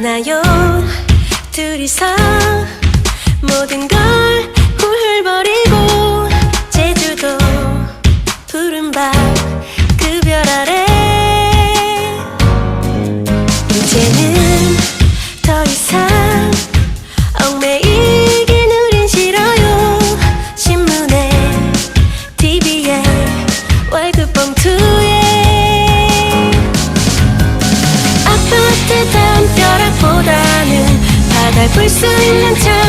떠나요. 둘이서 모든 걸 훌훌 버리고 제주도 푸른 밤 그 별 아래 이제는 더 이상 얽매이긴 우린 싫어요. 신문에 TV에 월급 봉투에 아파트 담벼락보다는 바다를 볼 수 있는 차